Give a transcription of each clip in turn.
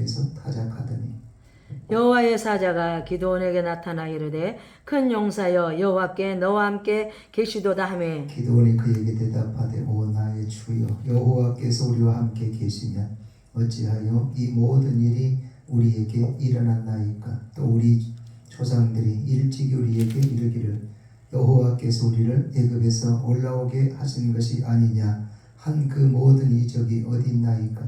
대해서 타작하더니 여호와의 사자가 기드온에게 나타나 이르되 큰 용사여 여호와께 너와 함께 계시도다 하매 기드온이 그에게 대답하되 오 나의 주여 여호와께서 우리와 함께 계시면 어찌하여 이 모든 일이 우리에게 일어났나이까 또 우리 조상들이 일찍이 우리에게 이르기를 여호와께서 우리를 애굽에서 올라오게 하신 것이 아니냐 한 그 모든 이적이 어디 있나이까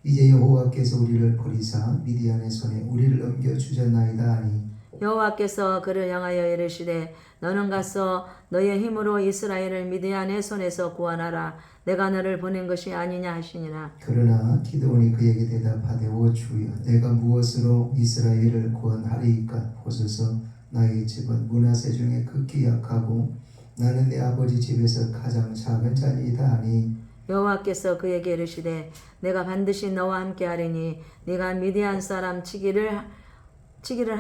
이제 여호와께서 우리를 버리사 미디안의 손에 우리를 넘겨주셨나이다 하니 여호와께서 그를 향하여 이르시되 너는 가서 너의 힘으로 이스라엘을 미디안의 손에서 구원하라 내가 너를 보낸 것이 아니냐 하시니라. 그러나 기드온이 그에게 대답하되 오 주여 내가 무엇으로 이스라엘을 구원하리이까 보소서 나의 집은 므낫세 중에 극히 약하고 나는 내 아버지 집에서 가장 작은 자니이다 하니 여호와께서 그에게 이르시되 내가 반드시 너와 함께 하리니 네가 미디안 사람 치기를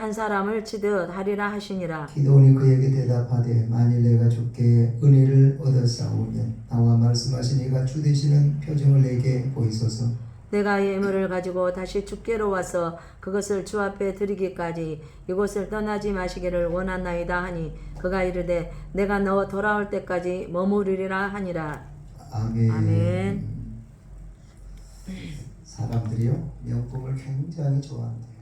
한 사람을 치듯 하리라 하시니라. 기드온이 그에게 대답하되 만일 내가 주께 은혜를 얻었사오면 나와 말씀하신 이가 주 되시는 표정을 내게 보이소서. 내가 예물을 가지고 다시 주께로 와서 그것을 주 앞에 드리기까지 이곳을 떠나지 마시기를 원하나이다 하니 그가 이르되 내가 너 돌아올 때까지 머무르리라 하니라. 아멘. 아멘. 사람들이요 명품을 굉장히 좋아한대요.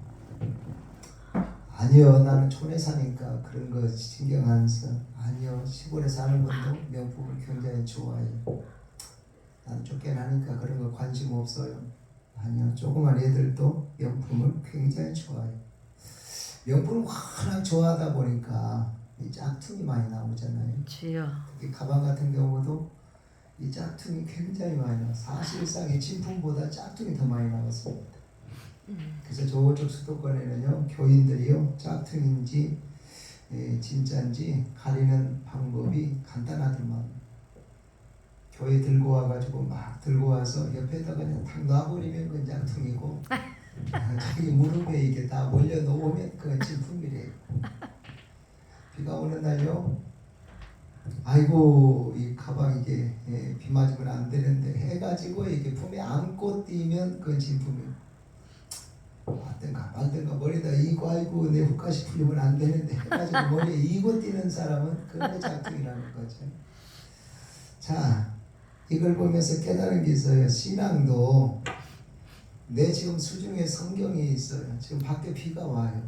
아니요 나는 촌에 사니까 그런 거 신경 안 써. 아니요 시골에 사는 것도 명품을 굉장히 좋아해요. 난 쫓겨나니까 그런 거 관심 없어요. 아니요 조그만 애들도 명품을 굉장히 좋아해요. 명품을 워낙 좋아하다 보니까 이 짝퉁이 많이 나오잖아요. 주여. 특히 가방 같은 경우도 이 짝퉁이 굉장히 많이 나와요. 사실상 이 진품보다 짝퉁이 더 많이 나왔습니다. 그래서 저쪽 수도권에는요 교인들이요 짝퉁인지 진짜인지 가리는 방법이 간단하더만 교회 들고 와가지고 막 들고 와서 옆에다 그냥 탁 놔버리면 그건 짝퉁이고 자기 무릎에 이게 다 몰려 놓으면 그건 진품이래요. 비가 오는 날요 아이고 이 가방 이게 비 맞으면 안 되는데 해가지고 이게 품에 안고 뛰면 그건 진품이에요. 맞든가 말든가 머리다 이고 아이고 내 훅까지 풀리면 안 되는데 해가지고 머리에 이고 뛰는 사람은 그런 게 짝퉁이라는 거죠. 자 이걸 보면서 깨달은 게 있어요. 신앙도 내 지금 수중에 성경이 있어요. 지금 밖에 비가 와요.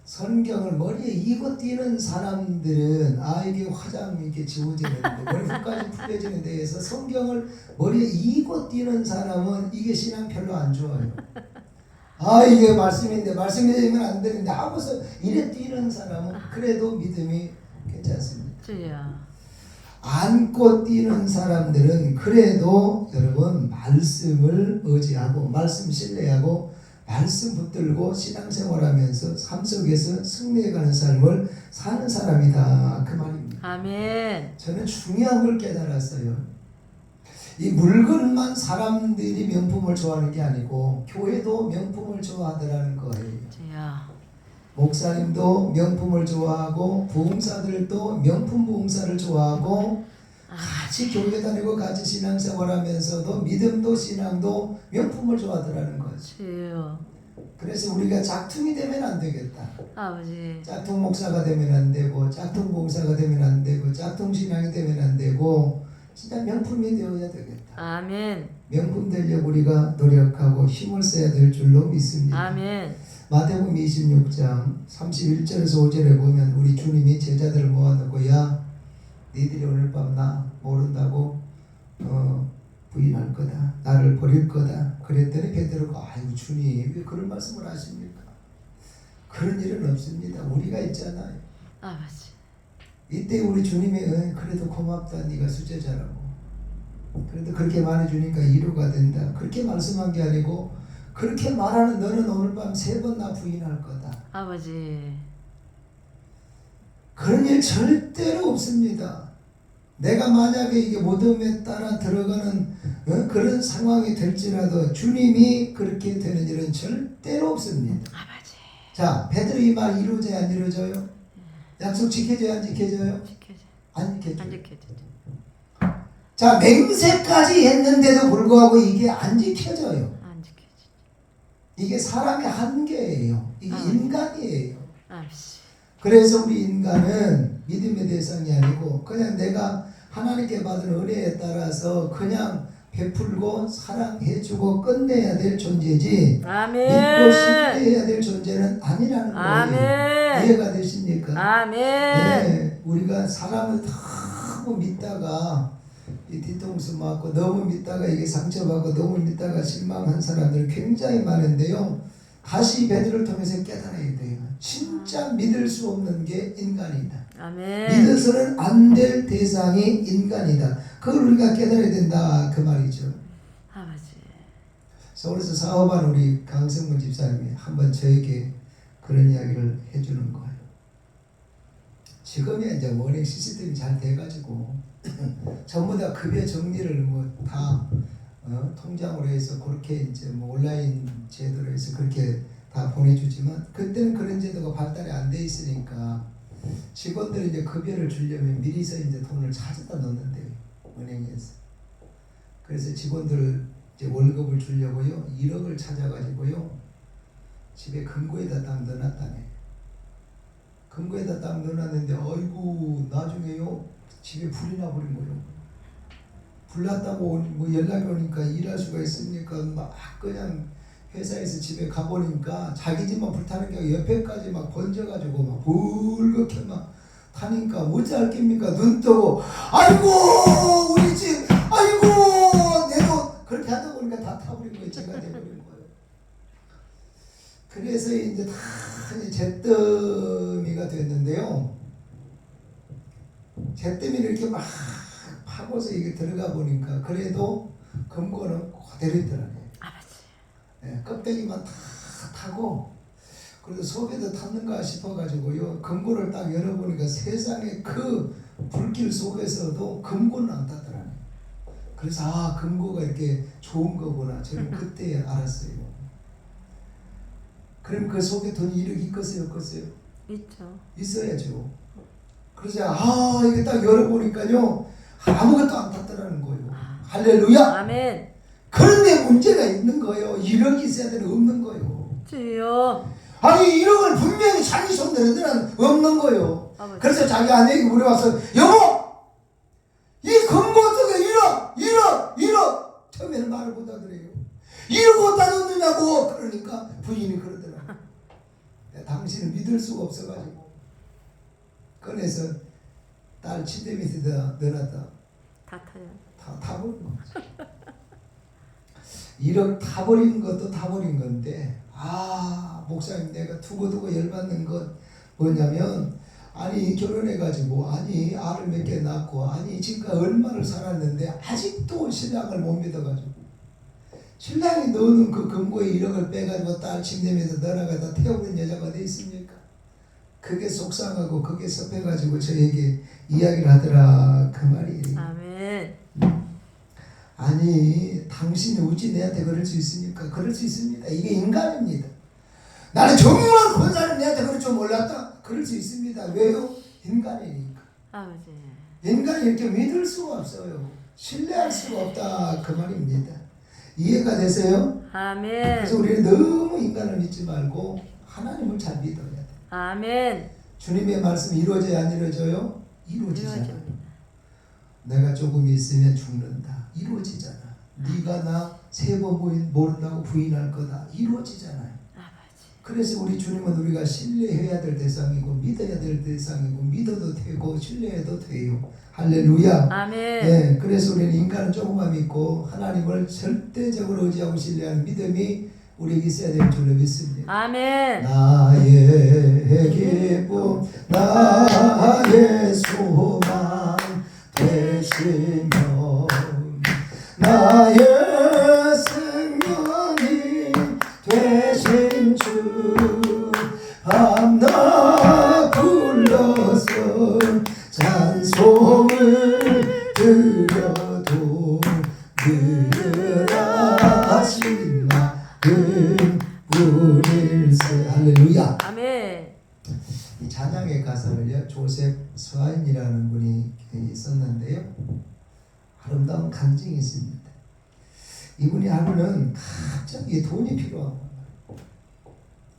성경을 머리에 이고 뛰는 사람들은 이게 화장 이렇게 지워지는데 머리 훅까지 풀려지는 데에서 성경을 머리에 이고 뛰는 사람은 이게 신앙 별로 안 좋아요. 이게 말씀인데 말씀이 되면 안 되는데 하고서 이래 뛰는 사람은 그래도 믿음이 괜찮습니다. 주여. 안고 뛰는 사람들은 그래도 여러분 말씀을 의지하고 말씀 신뢰하고 말씀 붙들고 신앙생활하면서 삶 속에서 승리해가는 삶을 사는 사람이다 그 말입니다. 아멘. 저는 중요한 걸 깨달았어요. 이 물건만 사람들이 명품을 좋아하는 게 아니고 교회도 명품을 좋아하더라는 거예요. 주여. 목사님도 명품을 좋아하고 부흥사들도 명품 부흥사를 좋아하고 같이 교회 다니고 같이 신앙생활하면서도 믿음도 신앙도 명품을 좋아하더라는 거죠. 주여. 그래서 우리가 짝퉁이 되면 안 되겠다. 아버지. 짝퉁 목사가 되면 안 되고 짝퉁 봉사가 되면 안 되고 짝퉁 신앙이 되면 안 되고 진짜 명품이 되어야 되겠다. 아멘. 명품 되려고 우리가 노력하고 힘을 써야 될 줄로 믿습니다. 아멘. 마태복음 26장 31절에서 5절에 보면 우리 주님이 제자들을 모아놓고 야 니들이 오늘 밤 나 모른다고 부인할 거다. 나를 버릴 거다. 그랬더니 베드로가 아이고 주님 왜 그런 말씀을 하십니까? 그런 일은 없습니다. 우리가 있잖아요. 아버지. 이때 우리 주님이 그래도 고맙다. 네가 수제자라고. 그래도 그렇게 말해주니까 위로가 된다. 그렇게 말씀한 게 아니고 그렇게 말하는 너는 오늘 밤 3번 나 부인할 거다. 아버지. 그런 일 절대로 없습니다. 내가 만약에 이게 모둠에 따라 들어가는 그런 상황이 될지라도 주님이 그렇게 되는 일은 절대로 없습니다. 아버지. 자, 베드로 이 말 이루어져야 안 이루어져요? 약속 지켜져야 안 지켜져요? 지켜줘. 안 지켜져요. 안 지켜줘. 자, 맹세까지 했는데도 불구하고 이게 안 지켜져요. 안 지켜줘. 이게 사람의 한계예요. 이게 인간이에요. 아버지. 그래서 우리 인간은 믿음의 대상이 아니고 그냥 내가 하나님께 받은 은혜에 따라서 그냥 베풀고 사랑해주고 끝내야 될 존재지 아멘. 믿고 신뢰해야 될 존재는 아니라는 거예요. 아멘. 이해가 되십니까? 아멘. 네, 우리가 사람을 너무 믿다가 이 뒤통수 맞고 너무 믿다가 이게 상처받고 너무 믿다가 실망한 사람들 굉장히 많은데요. 다시 베드로를 통해서 깨달아야 돼요. 진짜 믿을 수 없는 게 인간이다. 아멘. 믿어서는 안 될 대상이 인간이다. 그걸 우리가 깨달아야 된다 그 말이죠. 아버지. 서울에서 사업한 우리 강성문 집사님이 한번 저에게 그런 이야기를 해주는 거예요. 지금이야 이제 원액 시스템이 잘 돼가지고 전부 다 급여 정리를 뭐 다 통장으로 해서 그렇게 이제 뭐 온라인 제도로 해서 그렇게 다 보내주지만 그때는 그런 제도가 발달이 안 돼 있으니까 직원들이 이제 급여를 주려면 미리서 이제 돈을 찾아다 넣는데요, 은행에서. 그래서 직원들 이제 월급을 주려고요 1억을 찾아가지고요 집에 금고에다 딱 넣어놨다네. 금고에다 딱 넣어놨는데 어이구 나중에요 집에 불이 나버린 거예요. 불났다고 뭐 연락이 오니까 일할 수가 있습니까? 막 그냥 회사에서 집에 가보니까 자기 집만 불타는 게 옆에까지 막 번져가지고 막 불겋게 막 타니까 어찌할 깁니까? 눈 뜨고 아이고 우리 집 아이고 내 돈 그렇게 하다 보니까 다 타버린 거예요. 제가 돼버린 거예요. 그래서 이제 다 잿더미가 됐는데요. 잿더미를 이렇게 막 파고서 이게 들어가 보니까 그래도 금고는 그대로 있더라고요. 네, 껍데기만 다 타고 그래도 속에도 탔는가 싶어가지고요 금고를 딱 열어보니까 세상에 그 불길 속에서도 금고는 안 탔더라고요. 그래서 아 금고가 이렇게 좋은 거구나 저는 그때 알았어요. 그럼 그 속에 돈이 1억 있겠어요 없겠어요? 있죠. 있어야죠. 그래서 아 이게 딱 열어보니까요 아무것도 안 탔더라는 거예요. 할렐루야. 아멘. 그런데 문제가 있는 거예요. 1억이 있어야 되는 없는 거예요. 주여. 아니 1억을 분명히 자기 손들은 데는 없는 거예요. 아버지. 그래서 자기 아내에게 물어봤어. 여보 이 금고 속에 1억 처음에는 말을 못하더래요. 1억 어디다 넣느냐고. 그러니까 부인이 그러더라고요. 당신은 믿을 수가 없어가지고 꺼내서 딸 침대 밑에다 넣어놨다. 다 타요. 다 타버린 거죠. 1억 타버린 것도 타버린 건데 아 목사님 내가 두고두고 열받는 건 뭐냐면 아니 결혼해가지고 아니 알을 몇 개 낳고 아니 지금까지 얼마를 살았는데 아직도 신랑을 못 믿어가지고 신랑이 넣는 그 금고에 1억을 빼가지고 딸 침대 밑에 넣어놔가지고 태워버린 여자가 어디 있습니까? 그게 속상하고 그게 섭해가지고 저에게 이야기를 하더라 그 말이에요. 아멘. 아니 당신이 어찌 내한테 그럴 수 있습니까? 그럴 수 있습니다. 이게 인간입니다. 나는 정말 권사는 내한테 그럴 줄 몰랐다. 그럴 수 있습니다. 왜요? 인간이니까. 아버지. 인간이 이렇게 믿을 수가 없어요. 신뢰할 수가 없다 그 말입니다. 이해가 되세요? 아멘. 그래서 우리는 너무 인간을 믿지 말고 하나님을 잘 믿어야 돼. 아멘. 주님의 말씀 이루어져야 안 이루어져요? 이루어지잖아요. 이루어집니다. 내가 조금 있으면 죽는다. 이루어지잖아. 네가 나 3번 모른다고 부인할 거다. 이루어지잖아요. 아버지. 그래서 우리 주님은 우리가 신뢰해야 될 대상이고 믿어야 될 대상이고 믿어도 되고 신뢰해도 돼요. 할렐루야. 아멘. 네, 그래서 우리는 인간은 조금만 믿고 하나님을 절대적으로 의지하고 신뢰하는 믿음이 우리에게 있어야 될 줄로 믿습니다. 아멘. 나의 기쁨 나의 소망 되시며 나의 생명이 되신 주 밤낮 불러서 찬송을 드려도 늘어나신 마음 뿐일세. 할렐루야. 아멘. 이 찬양의 가사를요 조셉 스와인이라는 분이 있었는데요 아름다운 간증이 있습니다. 이분이 하루는 갑자기 돈이 필요한 거예요.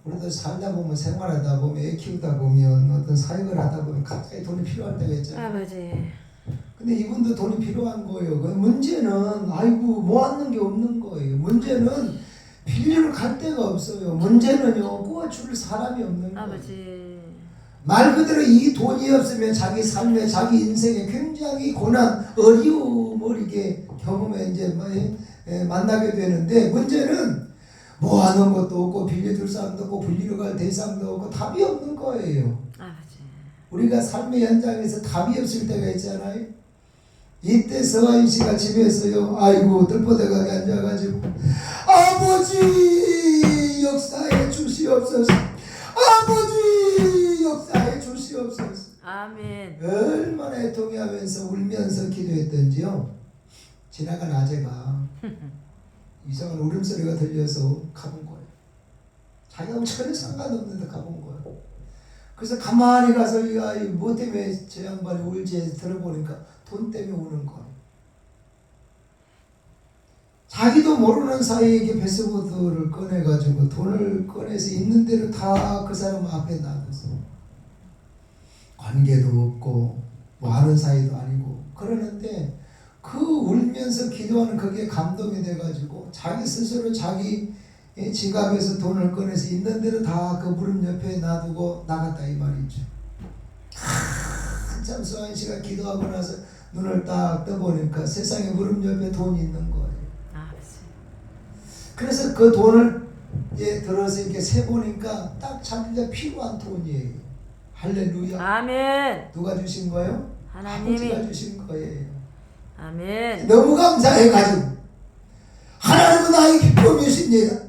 우리도 살다 보면 생활하다 보면 애 키우다 보면 어떤 사역을 하다 보면 갑자기 돈이 필요할 때가 있잖아요. 아버지. 근데 이분도 돈이 필요한 거예요. 그 문제는 아이고 모았는 게 없는 거예요. 문제는 빌리러 갈 데가 없어요. 문제는요 구워줄 사람이 없는 거예요. 아버지. 말 그대로 이 돈이 없으면 자기 삶에 자기 인생에 굉장히 고난 어려움을 이게 경험에 이제 만나게 되는데 문제는 모아놓은 것도 없고 빌려줄 사람도 없고 빌리러 갈 대상도 없고 답이 없는 거예요. 아버지. 우리가 삶의 현장에서 답이 없을 때가 있잖아요. 이때 서하인 씨가 집에서요 아이고 들보대가게 앉아가지고 아버지 역사해 주시옵소서 아버지 역사해 주시옵소서 아멘. 얼마나 애통해하면서 울면서 기도했던지요. 지나간 아재가 이상한 울음소리가 들려서 가본 거예요. 자기하고 전혀 상관없는데 가본 거예요. 그래서 가만히 가서 이 아이 뭐 때문에 저 양반이 울지 들어보니까 돈 때문에 우는 거예요. 자기도 모르는 사이에 이게 패스보드를 꺼내가지고 돈을 꺼내서 있는 대로 다 그 사람 앞에 놔둬서 관계도 없고 뭐 아는 사이도 아니고 그러는데 그 울면서 기도하는 그게 감동이 돼가지고 자기 스스로 자기 지갑에서 돈을 꺼내서 있는 대로 다 그 무릎 옆에 놔두고 나갔다 이 말이죠. 한참 서한 씨가 기도하고 나서 눈을 딱 떠보니까 세상에 무릎 옆에 돈이 있는 거예요. 그래서 그 돈을 들어서 이렇게 세보니까 딱 자기가 필요한 돈이에요. 할렐루야. 아멘. 누가 주신 거예요? 하나님이. 아버지가 주신 거예요. 아멘. 너무 감사해가지고 하나님은 나의 기쁨이십니다.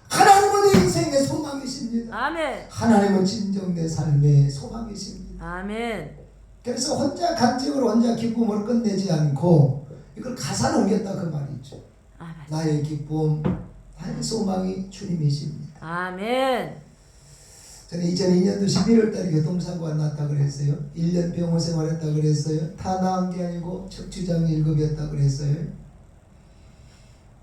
하나님은 내 인생의 소망이십니다. 아멘. 하나님은 진정 내 삶의 소망이십니다. 아멘. 그래서 혼자 간증으로 혼자 기쁨을 끝내지 않고 이걸 가사로 옮겼다 그 말이죠. 아멘. 나의 기쁨, 나의 소망이 주님이십니다. 아멘. 저는 2002년도 11월 달에 교통사고가 났다 그랬어요. 1년 병원 생활했다 그랬어요. 다 나은 게 아니고 척추장애 1급이었다 그랬어요.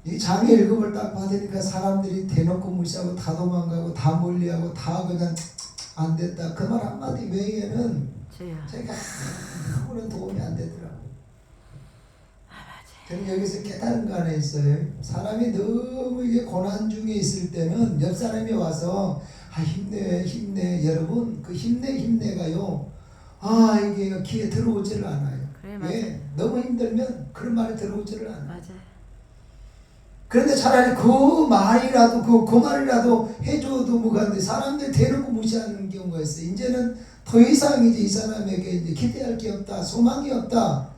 이 장애 1급을 딱 받으니까 사람들이 대놓고 무시하고 다 도망가고 다 멀리하고 다 그냥 안 됐다. 그 말 한마디 외에는 저희가 아무런 도움이 안 되더라고요. 저는 여기서 깨달은 거 하나 있어요. 사람이 너무 이게 고난 중에 있을 때는 옆 사람이 와서 힘내 힘내 여러분 그 힘내가요 이게 귀에 들어오지를 않아요. 그래, 왜? 너무 힘들면 그런 말이 들어오지를 않아요. 맞아요. 그런데 차라리 그 말이라도 그 말이라도 해줘도 뭐가는데 사람들 대놓고 무시하는 경우가 있어요. 이제는 더 이상 이제 이 사람에게 이제 기대할 게 없다, 소망이 없다,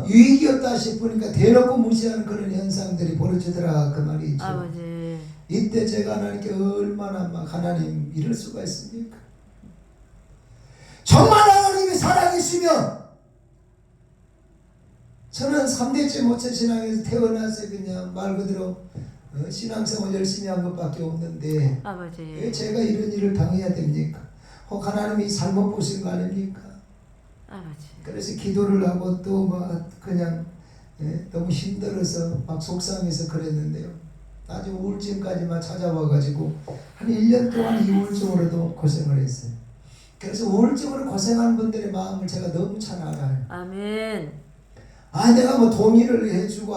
유익이 없다 싶으니까 대놓고 무시하는 그런 현상들이 벌어지더라 그 말이 있죠. 아버지. 이때 제가 하나님께 얼마나 막 하나님 이럴 수가 있습니까? 정말 하나님이 살아계시면 저는 3대째 모처 신앙에서 태어나서 그냥 말 그대로 신앙생활 열심히 한 것밖에 없는데 아버지. 왜 제가 이런 일을 당해야 됩니까? 혹 하나님이 잘못 보신 거 아닙니까? 아버지. 그래서 기도를 하고 또 막 그냥 너무 힘들어서 막 속상해서 그랬는데요. 나중에 우울증까지만 찾아와가지고 한 1년 동안 이 우울증으로도 고생을 했어요. 그래서 우울증으로 고생하는 분들의 마음을 제가 너무 잘 알아요. 아멘. 내가 뭐 동의를 해주고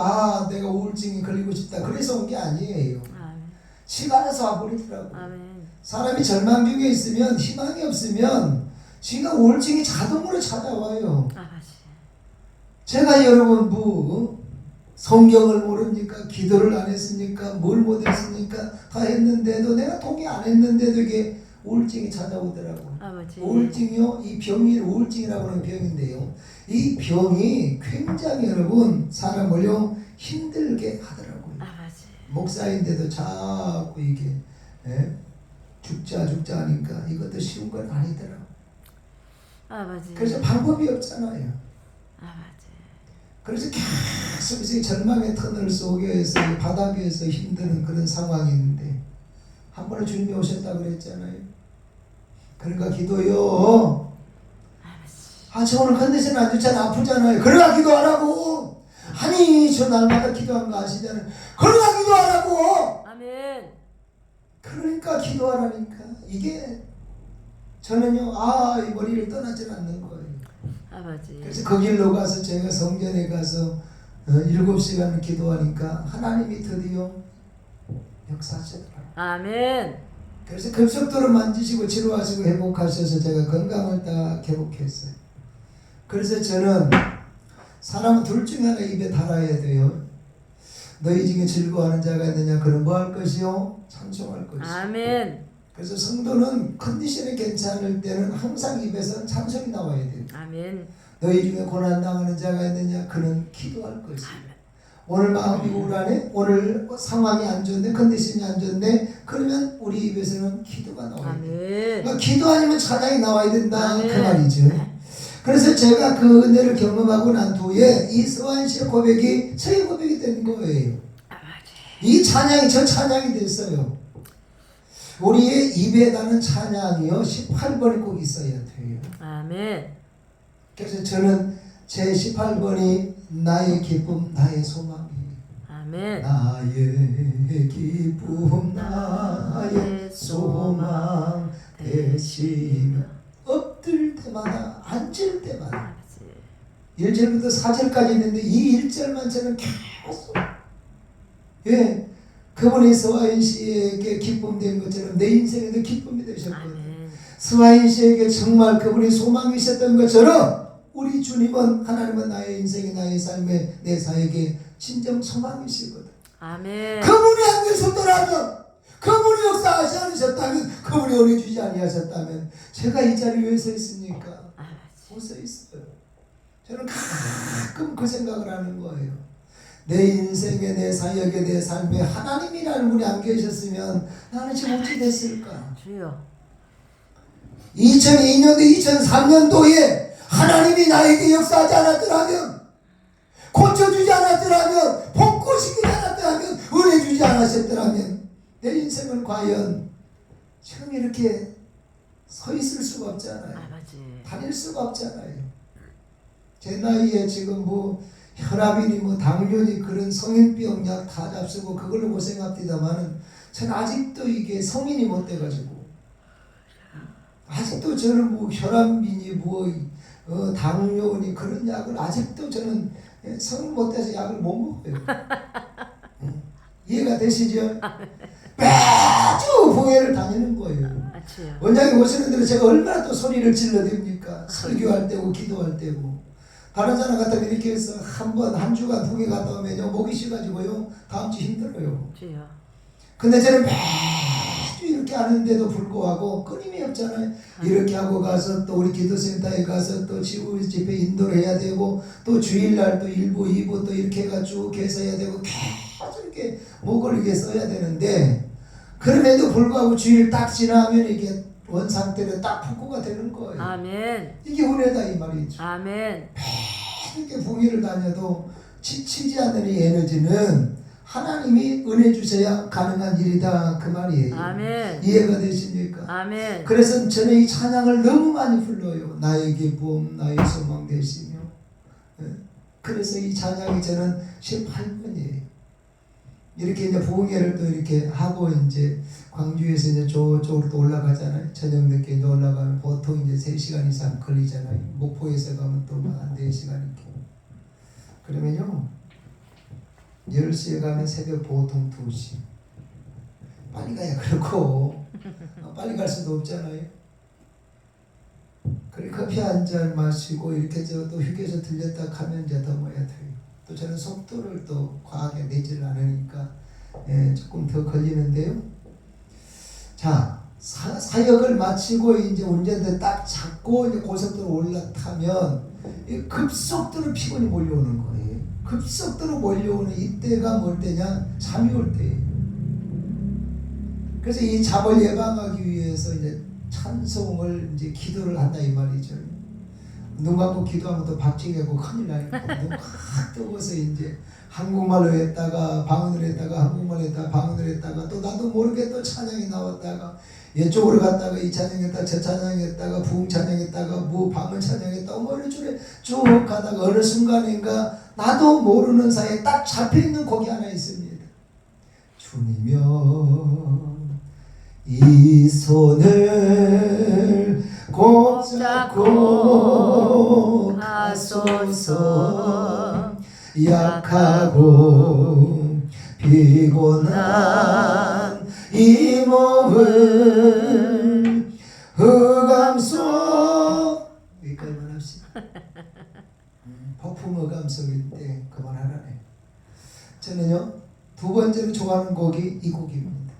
내가 우울증이 걸리고 싶다 그래서 온 게 아니에요. 아멘. 시간에서 와버리더라고요. 아멘. 사람이 절망 중에 있으면 희망이 없으면 지가 우울증이 자동으로 찾아와요. 아버지. 제가 여러분 성경을 모릅니까? 기도를 안 했습니까? 뭘 못했습니까? 다 했는데도 내가 동의 안 했는데도 이게 우울증이 찾아오더라고요. 아버지. 우울증이요? 이 병이 우울증이라고 하는 병인데요. 이 병이 굉장히 여러분 사람을요 힘들게 하더라고요. 아버지. 목사인데도 자꾸 이게 죽자 하니까 이것도 쉬운 건 아니더라고요. 아버지. 그래서 방법이 없잖아요. 아버지. 그래서 계속 절망의 터널 속에서 바닥에서 힘드는 그런 상황이 있는데 한 번에 주님이 오셨다고 그랬잖아요. 그러니까 기도요. 저 오늘 컨디션 안 좋잖아, 아프잖아요. 그러나 기도 안 하고. 아니 저 날마다 기도하는 거 아시잖아요. 그러나 기도 안 하고. 아멘. 그러니까 기도하라니까. 이게 저는요, 이 머리를 떠나질 않는 거예요. 아버지. 그래서 그 길로 가서 제가 성전에 가서 7시간을 기도하니까 하나님이 드디어 역사하시더라고요. 아멘. 그래서 급속도로 만지시고 치료하시고 회복하셔서 제가 건강을 딱 회복했어요. 그래서 저는 사람은 둘 중에 하나 입에 달아야 돼요. 너희 중에 즐거워하는 자가 있느냐? 그는 뭐 할 것이요? 찬송할 것이요. 아멘. 그래서 성도는 컨디션이 괜찮을 때는 항상 입에서 찬송이 나와야 돼요. 아멘. 너희 중에 고난당하는 자가 있느냐? 그는 기도할 것이요. 오늘 마음이 우울하네? 오늘 상황이 안 좋네? 컨디션이 안 좋네? 그러면 우리 입에서는 기도가 나와야 돼요. 그러니까 기도 아니면 찬양이 나와야 된다. 아멘. 그 말이죠. 그래서 제가 그 은혜를 경험하고 난 후에 이 서한 씨의 고백이 저의 고백이 된 거예요. 이 찬양이 저 찬양이 됐어요. 우리의 입에 나는 찬양이요 18번이 꼭 있어야 돼요. 아멘. 그래서 저는 제 18번이 나의 기쁨 나의 소망이에요. 아멘. 나의 기쁨 나의 소망 되시며 엎드릴 때마다 앉을 때마다 1절부터 4절까지 있는데 이 1절만 저는 계속 그분이 스와인 씨에게 기쁨 된 것처럼 내 인생에도 기쁨이 되셨거든요. 스와인 씨에게 정말 그분이 소망이셨던 것처럼 우리 주님은 하나님은 나의 인생에 나의 삶에 내 사에게 진정 소망이시거든. 아멘. 그분이 안 계셨더라면 그분이 역사하지 않으셨다면 그분이 은혜 주지 아니하셨다면 제가 이 자리에 왜 서 있습니까? 못 서 있어요. 저는 가끔 그 생각을 하는 거예요. 내 인생에 내 사역에 내 삶에 하나님이라는 분이 안 계셨으면 나는 지금 어찌 됐을까? 주여. 2002년도 2003년도에 하나님이 나에게 역사하지 않았더라면 고쳐주지 않았더라면 복구시키지 않았더라면 은혜 주지 않으셨더라면 내 인생은 과연 지금 이렇게 서 있을 수가 없잖아요. 다닐 수가 없잖아요. 제 나이에 지금 뭐 혈압이니 뭐 당뇨니 그런 성인병 약 다 잡수고 그걸로 고생합니다만은 저는 아직도 이게 성인이 못 돼가지고 아직도 저는 뭐 혈압이니 뭐 당뇨니 그런 약을 아직도 저는 성인 못 돼서 약을 못 먹어요. 이해가 되시죠? 매주 교회를 다니는 거예요. 원장님 오시는 대로 제가 얼마나 또 소리를 질러댑니까? 설교할 때고 기도할 때고. 다른 사람 같으면 이렇게 해서 한 주간 두 개 갔다 오면 목이 쉬가지고요 다음 주 힘들어요. 근데 저는 매주 이렇게 하는데도 불구하고 끊임이 없잖아요. 이렇게 하고 가서 또 우리 기도센터에 가서 또 지구 집회 인도를 해야 되고 또 주일날 또 1부 2부 또 이렇게 해가지고 개서해야 되고 계속 이렇게 목을 이렇게 써야 되는데 그럼에도 불구하고 주일 딱 지나면 이게 원 상태로 딱 복구가 되는 거예요. 아멘. 이게 은혜다 이 말이죠. 아멘. 이렇게 봉의를 다녀도 지치지 않는 이 에너지는 하나님이 은혜 주셔야 가능한 일이다 그 말이에요. 아멘. 이해가 되십니까? 아멘. 그래서 저는 이 찬양을 너무 많이 불러요. 나의 기쁨 나의 소망 되시며. 그래서 이 찬양이 저는 18번이에요. 이렇게 이제 부흥회를 또 이렇게 하고 이제 광주에서 이제 저쪽으로 또 올라가잖아요. 저녁 늦게 이제 올라가면 보통 이제 3시간 이상 걸리잖아요. 목포에서 가면 또 한 4시간 이렇게. 그러면요 10시에 가면 새벽 보통 2시. 빨리 가야 그렇고 빨리 갈 수도 없잖아요. 그래 커피 한 잔 마시고 이렇게 저 또 휴게소 들렸다 가면 이제 더 모여야 돼요. 또 저는 속도를 또 과하게 내지를 않으니까 조금 더 걸리는데요. 자 사역을 마치고 이제 운전대 딱 잡고 이제 고속도로 올라타면 급속도로 피곤이 몰려오는 거예요. 급속도로 몰려오는 이때가 뭘 때냐? 잠이 올 때예요. 그래서 이 잠을 예방하기 위해서 이제 찬송을 이제 기도를 한다 이 말이죠. 눈 감고 기도하면 또 박치기하고 큰일 나니까 눈 확 뜨고서 이제 한국말로 했다가 방언을 했다가 한국말로 했다가 방언을 했다가 또 나도 모르게 또 찬양이 나왔다가 이쪽으로 갔다가 이 찬양했다가 저 찬양했다가 부흥 찬양했다가 뭐 방언 찬양했다가 뭐 이런 줄에 쭉 가다가 어느 순간인가 나도 모르는 사이에 딱 잡혀있는 곡이 하나 있습니다. 주님여 이 손을 꼭 잡고 가소서. 약하고 피곤한 이 몸을 흑암 속 여기까지만 합시다. 폭풍 흑암 속인데 그만하라네. 저는요 두 번째로 좋아하는 곡이 이 곡입니다.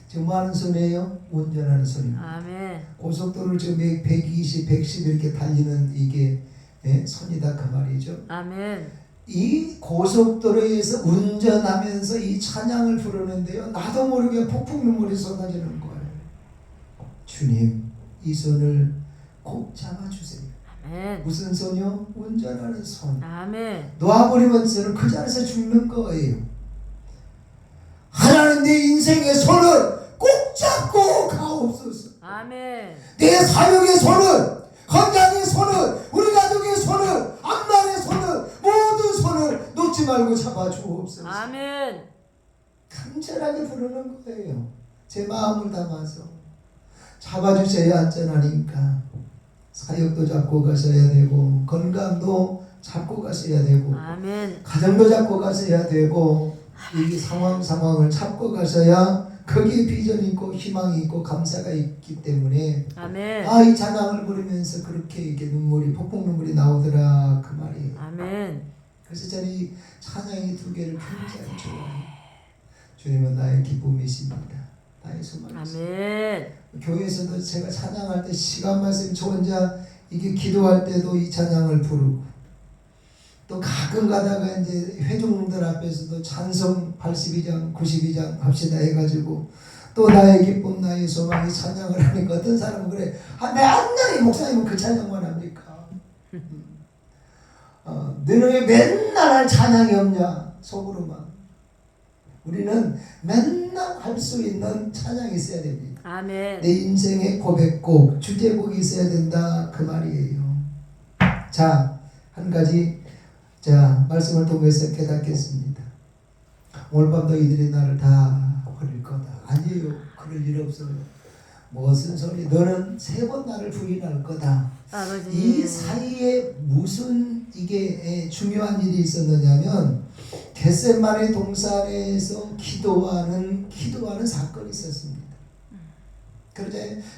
지금 뭐 하는 손이에요? 운전하는 손입니다. 아멘. 고속도로를 지금 120, 110 이렇게 달리는 이게 손이다 그 말이죠. 아멘. 이 고속도로에서 운전하면서 이 찬양을 부르는데요, 나도 모르게 폭풍 눈물이 쏟아지는 거예요. 주님, 이 손을 꼭 잡아주세요. 아멘. 무슨 손이요? 운전하는 손. 아멘. 놓아버리면 저는 그 자리에서 죽는 거예요. 하나님 내 인생의 손을 꼭 잡고 가옵소서. 아멘. 내 사역의 손을, 건강의 손을, 우리 가족의 손을, 앞날의 손을, 모든 손을 놓지 말고 잡아주옵소서. 아멘. 간절하게 부르는 거예요. 제 마음을 담아서 잡아주셔야 안전하니까. 사역도 잡고 가셔야 되고, 건강도 잡고 가셔야 되고, 아멘. 가정도 잡고 가셔야 되고, 이 상황을 잡고 가셔야 거기에 비전이 있고 희망이 있고 감사가 있기 때문에 아멘. 이 찬양을 부르면서 그렇게 이렇게 눈물이 폭풍 눈물이 나오더라 그 말이에요. 아멘. 그래서 저는 이 찬양이 두 개를 굉장히 좋아해요. 주님은 나의 기쁨이십니다. 나의 소망이십니다. 아멘. 교회에서도 제가 찬양할 때 시간 말씀 저 혼자 이게 기도할 때도 이 찬양을 부르고, 또 가끔 가다가 이제 회중들 앞에서도 찬송 82장 92장 합시다 해가지고 또 나의 기쁨 나의 소망이 찬양을 하니까 어떤 사람은 그래, 맨날 이 목사님은 그 찬양만 합니까? 너는 왜 맨날 할 찬양이 없냐 속으로만. 우리는 맨날 할 수 있는 찬양이 있어야 됩니다. 아멘. 내 인생의 고백곡, 주제곡이 있어야 된다 그 말이에요. 자, 한 가지 말씀을 통해서 깨닫겠습니다. 오늘 밤도 이들이 나를 다 버릴 거다. 아니에요. 그럴 일 없어요. 무슨 소리? 너는 3번 나를 부인할 거다. 아버지. 이 사이에 무슨 이게 중요한 일이 있었느냐면 겟세마네 동산에서 기도하는 사건이 있었습니다.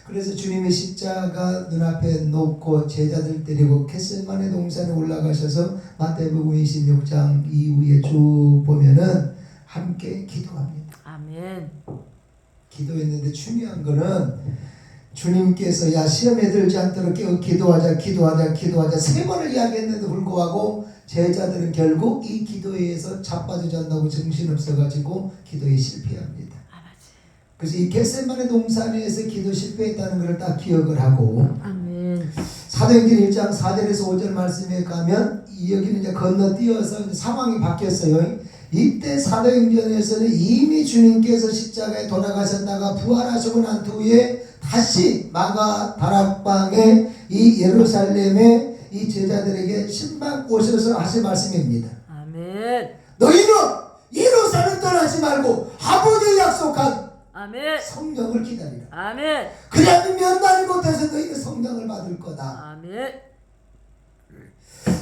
그래서 주님의 십자가 눈앞에 놓고 제자들 데리고 겟세마네 동산에 올라가셔서 마태복음 26장 이후에 쭉 보면은 함께 기도합니다. 아멘. 기도했는데 중요한 거는 주님께서 야 시험에 들지 않도록 기도하자 3번을 이야기했는데도 불구하고 제자들은 결국 이 기도에 의해서 자빠져졌다고 정신없어가지고 기도에 실패합니다. 그래서 이 겟세마네 동산에서 기도 실패했다는 것을 딱 기억을 하고, 아멘. 사도행전 1장 4절에서 5절 말씀에 가면 여기는 이제 건너뛰어서 이제 상황이 바뀌었어요. 이때 사도행전에서는 이미 주님께서 십자가에 돌아가셨다가 부활하시고 난 후에 다시 마가 다락방에 이 예루살렘에 이 제자들에게 신방 오셔서 하신 말씀입니다. 아멘. 너희는 예루살렘 떠나지 말고 아버지 약속한 아멘. 성령을 기다리라. 아멘. 그래야면 몇 날 못해서 너희는 성령을 받을 거다. 아멘.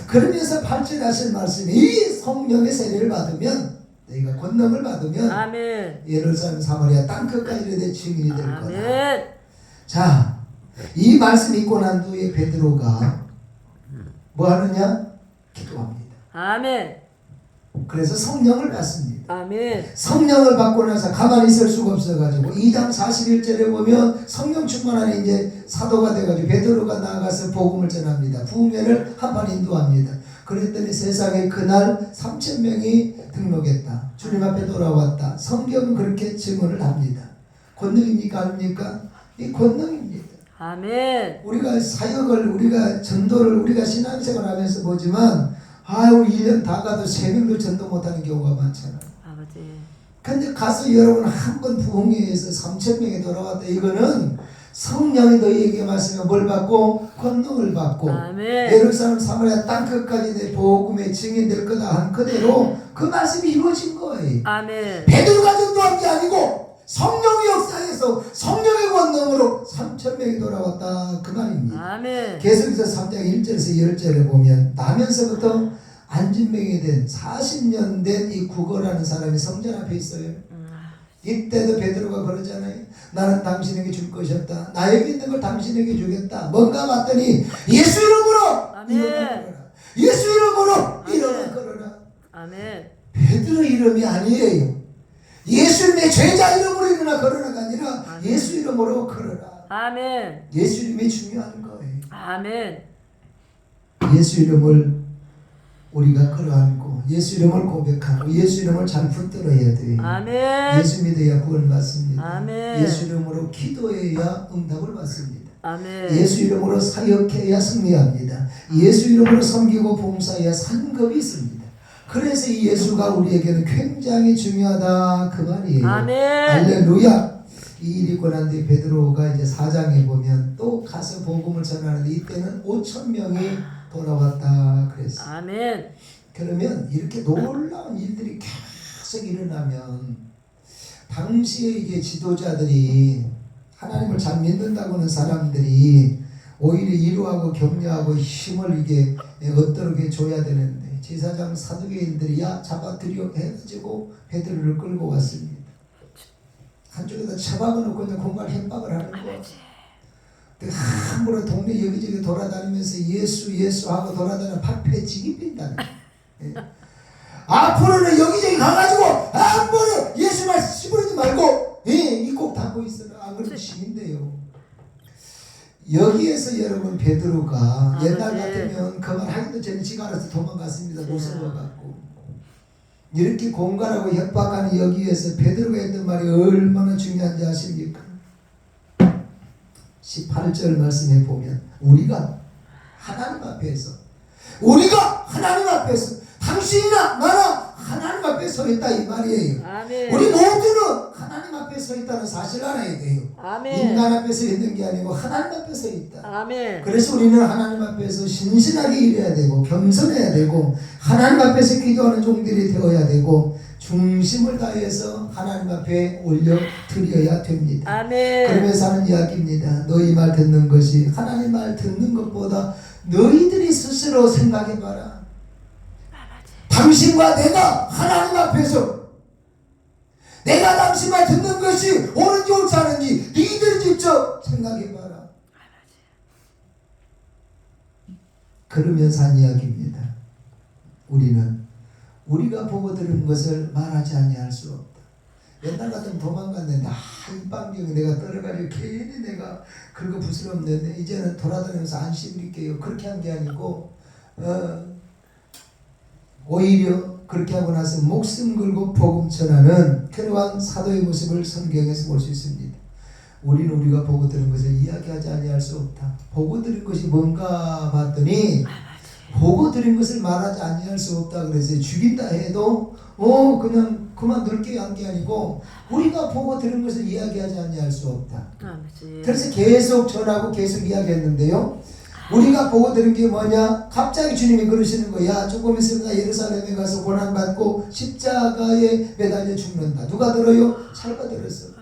그러면서 발전하신 말씀이 이 성령의 세례를 받으면 너희가 권능을 받으면 아멘. 예루살렘 사마리아 땅끝까지 내 증인이 될 거다. 아멘. 자, 이 말씀 읽고 난 후에 베드로가 뭐 하느냐? 기도합니다. 아멘. 그래서 성령을 받습니다. 아멘. 성령을 받고 나서 가만히 있을 수가 없어가지고 2장 41절에 보면 성령 충만한 이제 사도가 돼가지고 베드로가 나아가서 복음을 전합니다. 부흥회를 한판 인도합니다. 그랬더니 세상에 그날 3,000명이 등록했다. 주님 앞에 돌아왔다. 성경은 그렇게 증언을 합니다. 권능입니까? 아닙니까? 이 권능입니다. 아멘. 우리가 사역을, 우리가 전도를, 우리가 신앙생활 하면서 보지만 우리 1년 다 가도 3명도 전도 못하는 경우가 많잖아요. 아버지. 근데 가서 여러분 한 번 부흥회에서 3,000명이 돌아왔다. 이거는 성령이 너희에게 말씀에 뭘 받고 권능을 받고 아멘. 예루살렘 사마리아 땅끝까지 내 복음의 증인될 거다 한 그대로 그 말씀이 이루어진 거예요. 아멘. 베드로가 전도한 게 아니고 성령의 역사에서 하셔서 성령의 권능으로 3,000명이 돌아왔다 그 말입니다. 아멘. 계속해서 3장 1절에서 10절에 보면 나면서부터 안진병이 된 40년 된 이 구거라는 사람이 성전 앞에 있어요. 이때도 베드로가 그러잖아요. 나는 당신에게 줄 것이 없다. 나에게 있는 걸 당신에게 주겠다. 뭔가 봤더니 예수 이름으로 아멘. 일어나 걸어라. 예수 이름으로 일어나 걸어라. 아멘. 베드로 이름이 아니에요. 예수님의 제자 이름으로 일어나 걸어라가 아니라 아멘. 예수 이름으로 걸어라. 아멘. 예수 이름이 중요한 거예요. 아멘. 예수 이름을 우리가 끌어안고 예수 이름을 고백하고 예수 이름을 잘 붙들어야 돼요. 아멘. 예수 믿어야 구원 받습니다. 아멘. 예수 이름으로 기도해야 응답을 받습니다. 아멘. 예수 이름으로 사역해야 승리합니다. 예수 이름으로 섬기고 봉사해야 상급이 있습니다. 그래서 이 예수가 우리에게는 굉장히 중요하다 그 말이에요. 아멘. 할렐루야. 이 일이 있고 난 뒤에 베드로가 이제 4장에 보면 또 가서 복음을 전하는데 이때는 5,000명이 돌아왔다 그랬어요. 아멘. 그러면 이렇게 놀라운 일들이 계속 일어나면 당시에 이게 지도자들이 하나님을 잘 믿는다고 하는 사람들이 오히려 위로하고 격려하고 힘을 이게 얻도록 줘야 되는데 제사장 사두개인들이 야 잡아들여 해가지고 베드로를 끌고 왔습니다. 한쪽에다 처박아 놓고 이제 공갈 협박을 하는 거야. 함부로 동네 여기저기 돌아다니면서 예수 하고 돌아다니면 팔패지기 빈다는 거야. 예. 앞으로는 여기저기 가가지고 함부로 예수 말씀 씹어리지 말고 이 꼭 닫고 있어라. 안 그러면 죽인대요. 여기에서 여러분 베드로가 옛날 같으면 그 말 하기도 전에 지가 알아서 도망갔습니다. 무서워갖고 이렇게 공갈하고 협박하는 여기에서 베드로가 했던 말이 얼마나 중요한지 아십니까? 18절 말씀에 보면 우리가 하나님 앞에서 당신이나 나나 하나님 앞에 서 있다 이 말이에요. 아멘. 우리 모두는 하나님 앞에 서 있다는 사실을 알아야 돼요. 아멘. 인간 앞에 서 있는 게 아니고 하나님 앞에 서 있다. 아멘. 그래서 우리는 하나님 앞에서 신실하게 일해야 되고 겸손해야 되고 하나님 앞에서 기도하는 종들이 되어야 되고 중심을 다해서 하나님 앞에 올려드려야 됩니다. 아멘. 그러면서 하는 이야기입니다. 너희 말 듣는 것이 하나님 말 듣는 것보다 너희들이 스스로 생각해봐라. 당신과 내가 하나님 앞에서 내가 당신 말 듣는 것이 옳은지 옳지 않은지 너희들이 직접 생각해봐라. 그러면서 한 이야기입니다. 우리는 우리가 보고 들은 것을 말하지 아니할 수 없다. 옛날 같으면 도망갔는데 이 방경에 내가 떨어가지고 괜히 내가 그거 부스럼는데 이제는 돌아다니면서 안 씹을게요. 그렇게 한 게 아니고 오히려 그렇게 하고 나서 목숨 걸고 복음 전하는 그러한 사도의 모습을 성경에서 볼 수 있습니다. 우리는 우리가 보고 들은 것을 이야기하지 아니할 수 없다. 보고 들은 것이 뭔가 봤더니 보고 들은 것을 말하지 아니할 수 없다 그래서 죽인다 해도 그냥 그만둘게 한 게 아니고 우리가 보고 들은 것을 이야기하지 아니할 수 없다. 그래서 계속 전하고 계속 이야기했는데요. 우리가 보고 들은 게 뭐냐? 갑자기 주님이 그러시는 거야. 조금 있으면 예루살렘에 가서 고난받고 십자가에 매달려 죽는다. 누가 들어요? 자기가 들었어.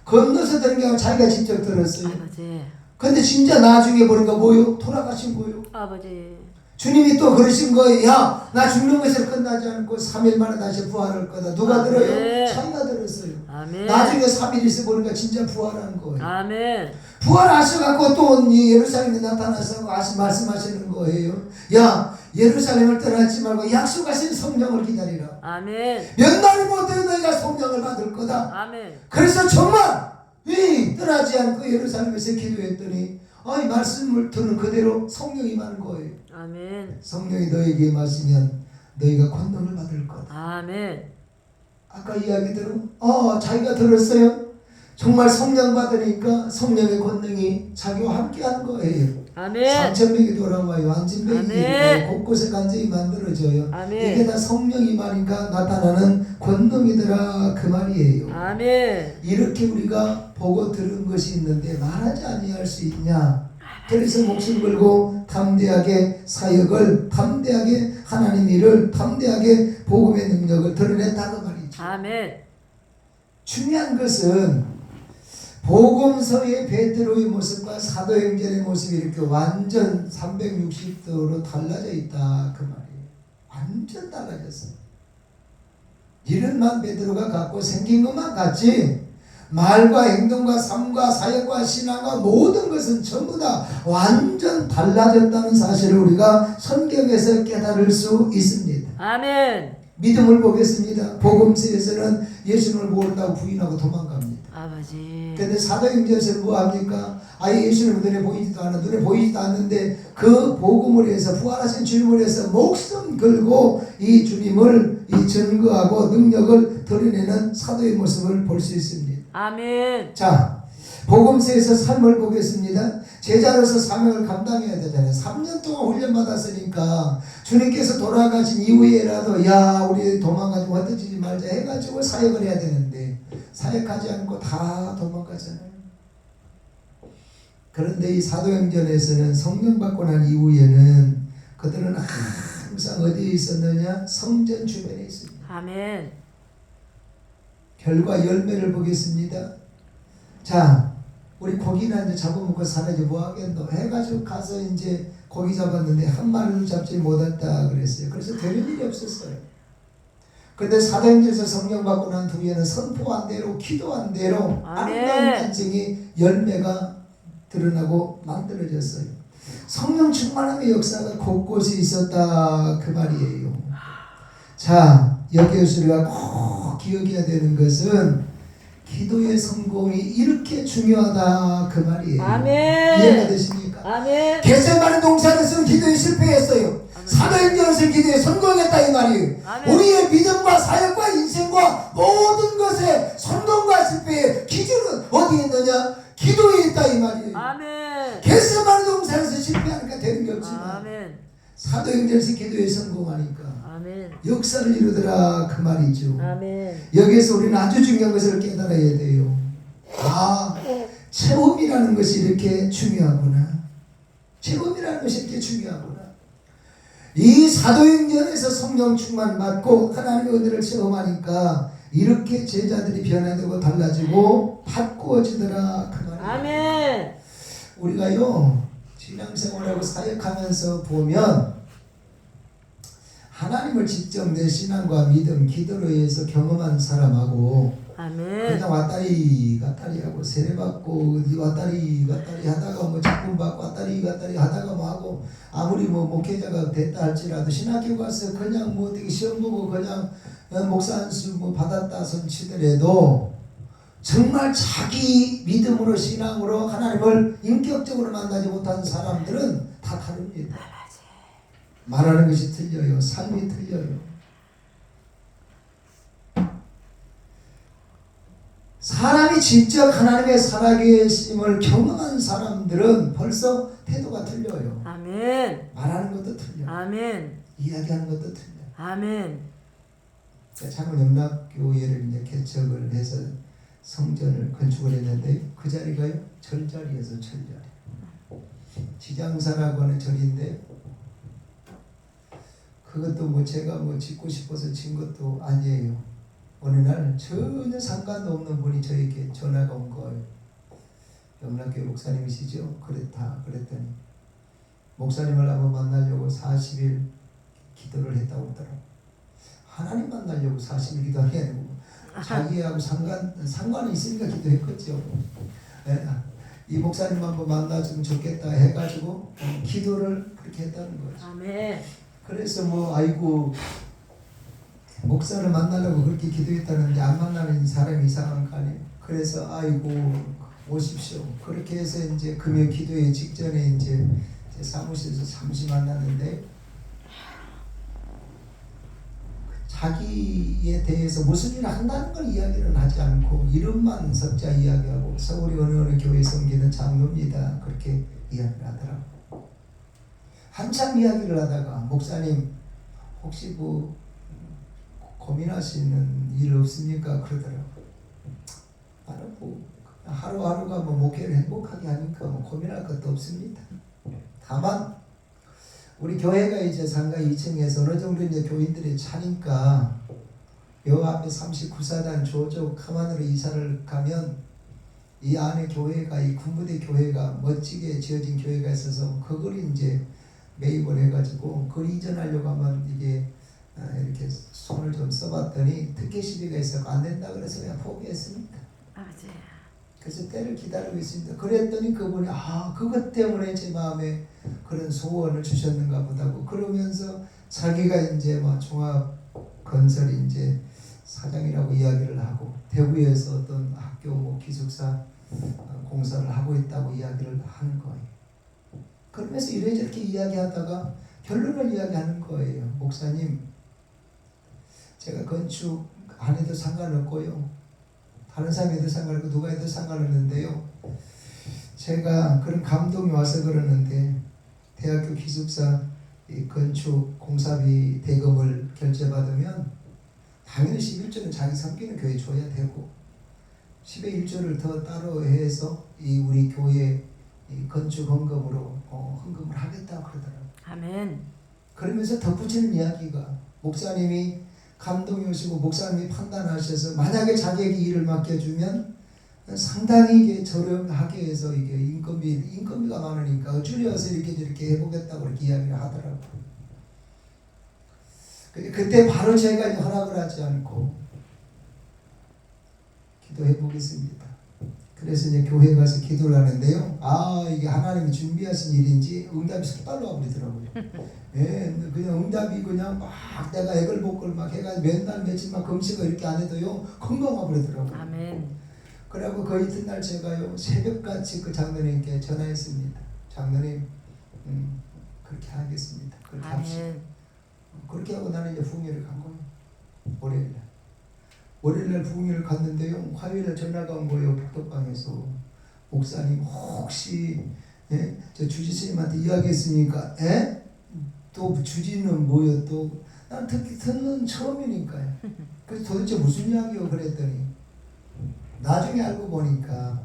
건너서 들은 게 아니라 자기가 직접 들었어요. 근데 진짜 나중에 보니까 뭐요? 돌아가신 거요. 아버지. 주님이 또 그러신 거예요. 야, 나 죽는 것을 끝나지 않고 3일 만에 다시 부활할 거다. 누가 들어요? 자기가 들었어요. 아멘. 나중에 3일 있어 보니까 진짜 부활한 거예요. 아멘. 부활하셔갖고 또 예루살렘에 나타나서 말씀하시는 거예요. 야, 예루살렘을 떠나지 말고 약속하신 성령을 기다리라. 아멘. 몇 날이 못해 너희가 성령을 받을 거다. 아멘. 그래서 정말 떠나지 않고 예루살렘에서 기도했더니 이 말씀을 들은 그대로 성령이 임하는 거예요. 아멘. 성령이 너에게 임하시면 너희가 권능을 받을 거다. 아멘. 아까 이야기대로 자기가 들었어요. 정말 성령 받으니까 성령의 권능이 자기와 함께한 거예요. 아멘. 3,000명이 돌아와요. 안진병이 아멘. 곳곳에 간증이 만들어져요. 아멘. 이게 다 성령이 말인가 나타나는 권능이더라 그 말이에요. 아멘. 이렇게 우리가 보고 들은 것이 있는데 말하지 아니할 수 있냐? 그래서 목숨 걸고 담대하게 사역을 담대하게 하나님 일을 담대하게 복음의 능력을 드러냈다 그 말이죠. 아멘. 중요한 것은 복음서의 베드로의 모습과 사도행전의 모습이 이렇게 완전 360도로 달라져 있다 그 말이에요. 완전 달라졌어요. 이름만 베드로가 갖고 생긴 것만 같지 말과 행동과 삶과 사역과 신앙과 모든 것은 전부 다 완전 달라졌다는 사실을 우리가 성경에서 깨달을 수 있습니다. 아멘. 믿음을 보겠습니다. 복음서에서는 예수님을 모른다고 부인하고 도망갑니다. 아버지. 그런데 사도행전에서는 뭐합니까? 아예 예수님 눈에 보이지도 않는데 그 복음을 위해서 부활하신 주님을 위해서 목숨 걸고 이 주님을 이 증거하고 능력을 드러내는 사도의 모습을 볼 수 있습니다. 아멘. 자, 복음서에서 삶을 보겠습니다. 제자로서 사명을 감당해야 되잖아요. 3년 동안 훈련받았으니까 주님께서 돌아가신 이후에라도 야 우리 도망가지 헛되지 말자 해가지고 사역을 해야 되는데 사역하지 않고 다 도망가잖아요. 그런데 이 사도행전에서는 성령 받고 난 이후에는 그들은 항상 어디에 있었느냐? 성전 주변에 있습니다. 아멘. 결과 열매를 보겠습니다. 자, 우리 고기나 이제 잡아먹고 살아야지 뭐 하겠노? 해가지고 가서 이제 고기 잡았는데 한 마리도 잡지 못했다 그랬어요. 그래서 되는 일이 없었어요. 그런데 사도행전에서 성령 받고 난 뒤에는 선포한 대로 기도한 대로 아름다운 간증이 열매가 드러나고 만들어졌어요. 성령 충만함의 역사가 곳곳에 있었다 그 말이에요. 자, 여기에서 우리가 꼭 기억해야 되는 것은 기도의 성공이 이렇게 중요하다 그 말이에요. 아멘. 이해가 되십니까? 아멘. 겟세마네 동산에서는 기도에 실패했어요. 사도행전에서는 기도에 성공했다 이 말이에요. 아멘. 우리의 믿음과 사역과 인생과 모든 것의 성공과 실패의 기준은 어디에 있느냐? 기도에 있다 이 말이에요. 아멘. 겟세마네 동산에서 실패하니까 되는 게 없지만 아멘. 사도행전에서 기도에 성공하니까 아멘. 역사를 이루더라 그 말이죠. 아멘. 여기에서 우리는 아주 중요한 것을 깨달아야 돼요. 아, 체험이라는 것이 이렇게 중요하구나. 체험이라는 것이 이렇게 중요하구나. 이 사도행전에서 성령 충만 받고 하나님의 은혜를 체험하니까 이렇게 제자들이 변화되고 달라지고 바꾸어지더라 그 말이에요. 아멘. 우리가요 신앙생활하고 사역하면서 보면 하나님을 직접 내 신앙과 믿음, 기도로 의해서 경험한 사람하고 아멘. 그냥 왔다리 갔다리 하고 세례받고 어디 왔다리 갔다리 하다가 뭐 직분 받고 왔다리 갔다리 하다가 뭐 하고 아무리 뭐 목회자가 됐다 할지라도 신학교 가서 그냥 뭐 어떻게 시험 보고 그냥 목사 안수 뭐 받았다 손치더라도 정말 자기 믿음으로 신앙으로 하나님을 인격적으로 만나지 못한 사람들은 다 다릅니다. 말하는 것이 틀려요. 삶이 틀려요. 사람이 직접 하나님의 살아계심을 경험한 사람들은 벌써 태도가 틀려요. 아멘. 말하는 것도 틀려요. 아멘. 이야기하는 것도 틀려요. 아멘. 창원 영락교회를 이제 개척을 해서 성전을 건축을 했는데 그 자리가요 절자리에서 절자리. 지장사라고 하는 절인데 그것도 뭐 제가 뭐 짓고 싶어서 진 것도 아니에요. 어느 날 전혀 상관도 없는 분이 저에게 전화가 온 거예요. 영락교회 목사님이시죠? 그랬더니 목사님을 한번 만나려고 40일 기도를 했다고 하더라고요. 하나님 만나려고 40일 기도하는 게 아니고 자기하고 상관이 있으니까 기도했겠죠. 네. 이 목사님 한번 만나주면 좋겠다 해가지고 기도를 그렇게 했다는 거죠. 아멘. 그래서 뭐 아이고 목사를 만나려고 그렇게 기도했다는데 안 만나는 사람이 이상한 거 아니에요. 그래서 아이고 오십시오. 그렇게 해서 이제 금요 기도회 직전에 이제 제 사무실에서 잠시 만났는데 자기에 대해서 무슨 일을 한다는 걸 이야기를 하지 않고 이름만 석자 이야기하고 서울이 어느 교회 섬기는 장로입니다. 그렇게 이야기를 하더라고요. 한참 이야기를 하다가 목사님 혹시 뭐 고민하시는 일 없습니까? 그러더라고요. 나는 뭐 하루하루가 뭐 목회를 행복하게 하니까 뭐 고민할 것도 없습니다. 다만 우리 교회가 이제 상가 2층에서 어느 정도 이제 교인들이 차니까 요 앞에 39사단 조족 카만으로 이사를 가면 이 안에 교회가 이 군부대 교회가 멋지게 지어진 교회가 있어서 그걸 이제 매입을 해가지고 그걸 이전하려고 하면 이게 이렇게 손을 좀 써봤더니 특혜 시비가 있어서 안 된다 그래서 그냥 포기했습니다. 아버지. 그래서 때를 기다리고 있습니다. 그랬더니 그분이 그것 때문에 제 마음에 그런 소원을 주셨는가 보다고 그러면서 자기가 이제 뭐 종합 건설 이제 사장이라고 이야기를 하고 대구에서 어떤 학교 뭐 기숙사 공사를 하고 있다고 이야기를 하는 거예요. 그러면서 이래저렇게 이야기하다가 결론을 이야기하는 거예요. 목사님, 제가 건축 안 해도 상관없고요. 다른 사람이 해도 상관없고 누가 해도 상관없는데요. 제가 그런 감동이 와서 그러는데 대학교 기숙사 이 건축 공사비 대금을 결제받으면 당연히 11조는 자기 섬기는 교회에 줘야 되고 10의 1조를 더 따로 해서 이 우리 교회 이 건축 헌금으로 헌금을 하겠다고 그러더라고요. 아멘. 그러면서 덧붙이는 이야기가 목사님이 감동이 오시고 목사님이 판단하셔서 만약에 자기에게 일을 맡겨주면 상당히 이게 저렴하게 해서 이게 인건비가 많으니까 줄여서 이렇게 저렇게 해보겠다고 이렇게 이야기를 하더라고요. 그때 바로 제가 허락을 하지 않고 기도해 보겠습니다. 그래서 이제 교회 가서 기도를 하는데요. 이게 하나님이 준비하신 일인지 응답이 속 달라버리더라고요. 예, 그냥 응답이 그냥 막 내가 애걸복걸 막 해가지고 몇 날 며칠 막 금식을 이렇게 안 해도요 금방 와버리더라고요. 아멘. 그래갖고 그 이튿날 제가요 새벽같이 그 장로님께 전화했습니다. 장로님, 그렇게 하겠습니다. 그렇게 합시다. 그렇게 하고 나는 이제 부흥회를 간 거예요. 월요일날 부흥회를 갔는데요. 화요일날 전화가 온 거예요. 복덕방에서. 목사님 혹시 저 주지스님한테 이야기했으니까 또 주지는 뭐요 또? 난 듣는 처음이니까요. 그래서 도대체 무슨 이야기요? 그랬더니 나중에 알고 보니까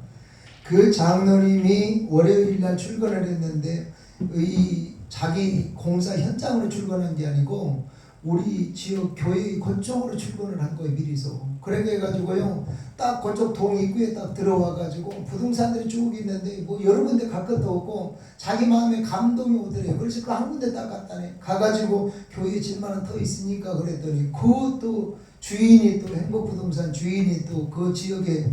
그 장로님이 월요일날 출근을 했는데 이 자기 공사 현장으로 출근한 게 아니고 우리 지역 교회 그쪽으로 출근을 한 거예요. 미리서. 그래가지고요 딱 그쪽 동 입구에 딱 들어와가지고 부동산들이 쭉 있는데 뭐 여러 군데 갈 것도 없고 자기 마음에 감동이 오더래요. 그래서 그 한 군데 딱 갔다네. 가가지고 교회에 7만원 더 있으니까 그랬더니 그것도 주인이 또 행복부동산 주인이 또 그 지역에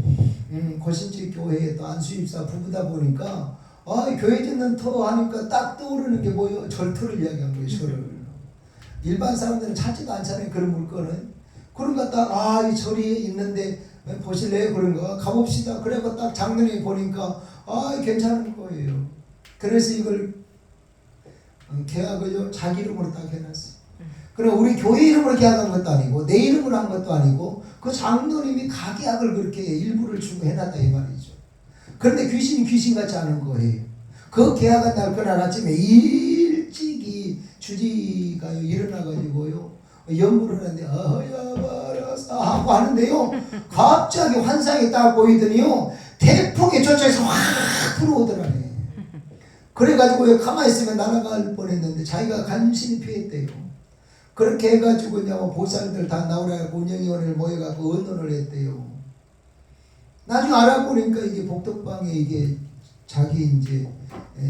고신지 교회에 또 안수입사 부부다 보니까 교회 짓는 터 하니까 딱 떠오르는 게 뭐예요? 절터를 이야기한 거예요. 절을. 일반 사람들은 찾지도 않잖아요. 그런 물건은. 그러니까 딱 이 절이 있는데 보실래요? 그런 거 가봅시다. 그래서 딱 장로님이 보니까 괜찮은 거예요. 그래서 이걸 계약을요 자기 이름으로 딱 해놨어요. 그럼 우리 교회 이름으로 계약한 것도 아니고 내 이름으로 한 것도 아니고 그 장로님이 가계약을 그렇게 일부를 주고 해놨다 이 말이죠. 그런데 귀신이 귀신같이 하는 거예요. 그 계약한 날 그날 아침에 일찍이 주지가 일어나가지고요 연구를 하는데 야바라사 하고 하는데요 갑자기 환상이 딱 보이더니요 태풍이 저쪽에서 확 들어오더라네. 그래가지고 가만히 있으면 날아갈 뻔했는데 자기가 간신히 피했대요. 그렇게 해가지고 이제 보살들 다 나오라고 운영위원회를 모여갖고 언론을 했대요. 나중에 알아보니까 이게 복덕방에 이게 자기 이제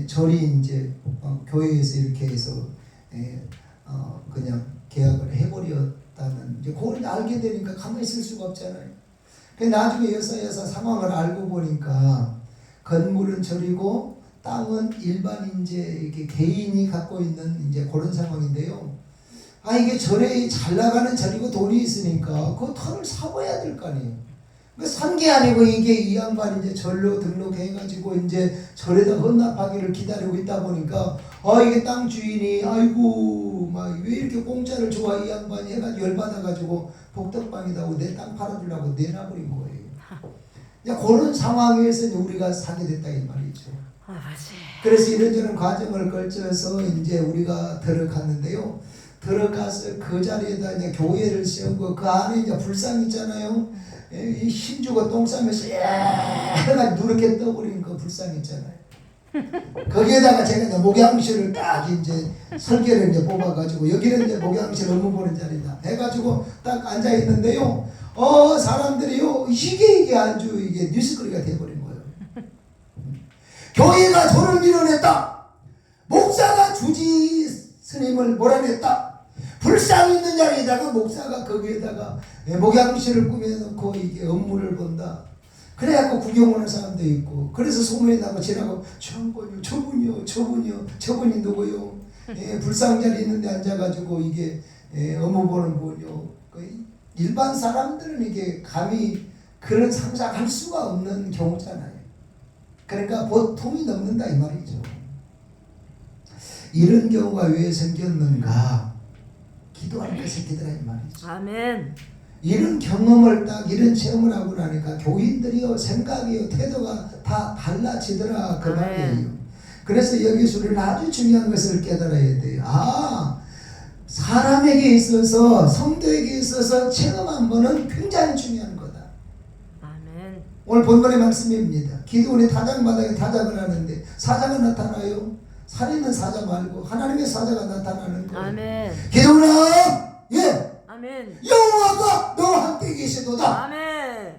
절이 이제 교회에서 이렇게 해서 그냥 계약을 해버렸다는 이제 그걸 알게 되니까 가만히 있을 수가 없잖아요. 나중에 여사 상황을 알고 보니까 건물은 절이고 땅은 일반 이제 이렇게 개인이 갖고 있는 이제 그런 상황인데요. 이게 절에 잘 나가는 절이고 돈이 있으니까 그 터를 사봐야 될 거 아니에요. 산 게 아니고 이게 이 양반이 이제 절로 등록해가지고 이제 절에다 헌납하기를 기다리고 있다 보니까 이게 땅 주인이 아이고 막 왜 이렇게 공짜를 좋아 이 양반이 해가지고 열받아가지고 복덕방이다고 내 땅 팔아주려고 내놔버린 거예요. 이제 그런 상황에서 우리가 사게 됐다 이 말이죠. 그래서 이런저런 과정을 거쳐서 이제 우리가 들어갔는데요. 들어가서 그 자리에다 이제 교회를 세우고 그 안에 이제 불상 있잖아요. 힘주고 똥 싸면서 해가지고 누렇게 떠버린 그 불상 있잖아요. 거기에다가 제가 이제 목양실을 딱 이제 설계를 이제 뽑아가지고 여기는 이제 목양실 업무 보는 자리다 해가지고 딱 앉아 있는데요. 사람들이요 이게 아주 이게 뉴스거리가 돼버린 거예요. 교회가 돌을 밀어냈다. 목사가 주지 스님을 몰아냈다. 불쌍히 있는 자리에다가 목사가 거기에다가 목양실을 꾸며놓고 이게 업무를 본다. 그래갖고 구경 오는 사람도 있고, 그래서 소문에다가 지나고 저분이 누구요? 불쌍한 자리 있는데 앉아가지고 이게 업무 보는 분요. 일반 사람들은 이게 감히 그런 상상할 수가 없는 경우잖아요. 그러니까 보통이 넘는다 이 말이죠. 이런 경우가 왜 생겼는가? 기도하는 그 새끼들아 이 말이죠. 아멘. 이런 경험을 딱 이런 체험을 하고 나니까 교인들이요 생각이요 태도가 다 달라지더라 그 말이에요. 그래서 여기서 우리는 아주 중요한 것을 깨달아야 돼요. 아, 사람에게 있어서 성도에게 있어서 체험 한 번은 굉장히 중요한 거다. 아멘. 오늘 본문의 말씀입니다. 기도원이 타작마당에 타작을 하는데 사자가 나타나요. 살인은 사자 말고 하나님의 사자가 나타나는 거예요. 아멘. 기도원아, 예, 아멘. 여호와가 너와 함께 계시도다. 아멘.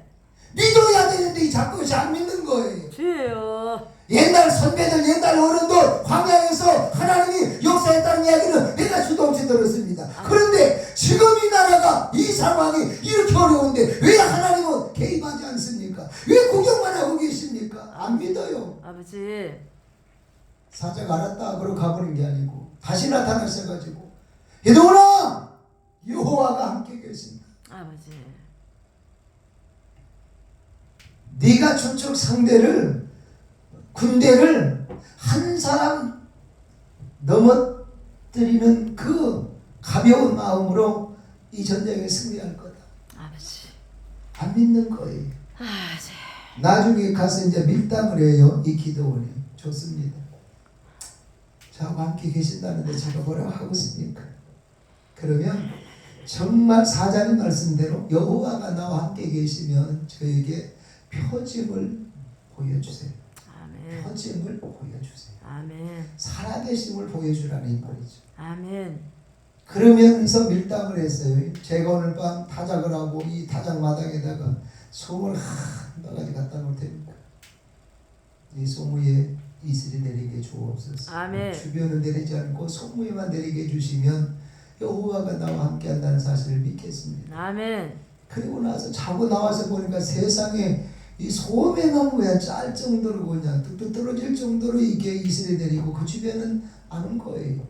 믿어야 되는데 자꾸 잘 믿는 거예요. 주여. 옛날 선배들, 옛날 어른들 광야에서 하나님이 역사했다는 이야기는 내가 수도 없이 들었습니다. 그런데 지금 이 나라가 이 상황이 이렇게 어려운데 왜 하나님은 개입하지 않습니까? 왜 구경만 하고 계십니까? 안 믿어요. 아버지. 사자가 알았다 그러고 가버린 게 아니고 다시 나타나셔가지고 기도원아, 여호와가 함께 계신다. 아버지. 네가 저쪽 상대를 군대를 한 사람 넘어뜨리는 그 가벼운 마음으로 이 전쟁에 승리할 거다. 아버지. 안 믿는 거예요. 아버지. 나중에 가서 이제 밀당을 해요. 이 기도원이. 좋습니다. 저하고 함께 계신다는데 제가 뭐라고 하고 있습니까? 그러면 정말 사자님 말씀대로 여호와가 나와 함께 계시면 저에게 표징을 보여주세요. 아멘. 표징을 보여주세요. 아멘. 살아계심을 보여주라는 이 말이죠. 아멘. 그러면서 밀당을 했어요. 제가 오늘 밤 타작을 하고 이 타작 마당에다가 솜을 한 바가지 갖다 놓을 테니까 이 솜위에 이슬이 내리게 주옵소서. 아멘. 주변은 내리지 않고 솜위에만 내리게 해주시면 여호와가 나와 함께한다는 사실을 믿겠습니다. 아멘. 그리고 나서 자고 나와서 보니까 세상에 이 소매만 뭐야 짤 정도로 그냥 뚝뚝 떨어질 정도로 이게 이슬이 내리고 그 주변은 아는 거예요.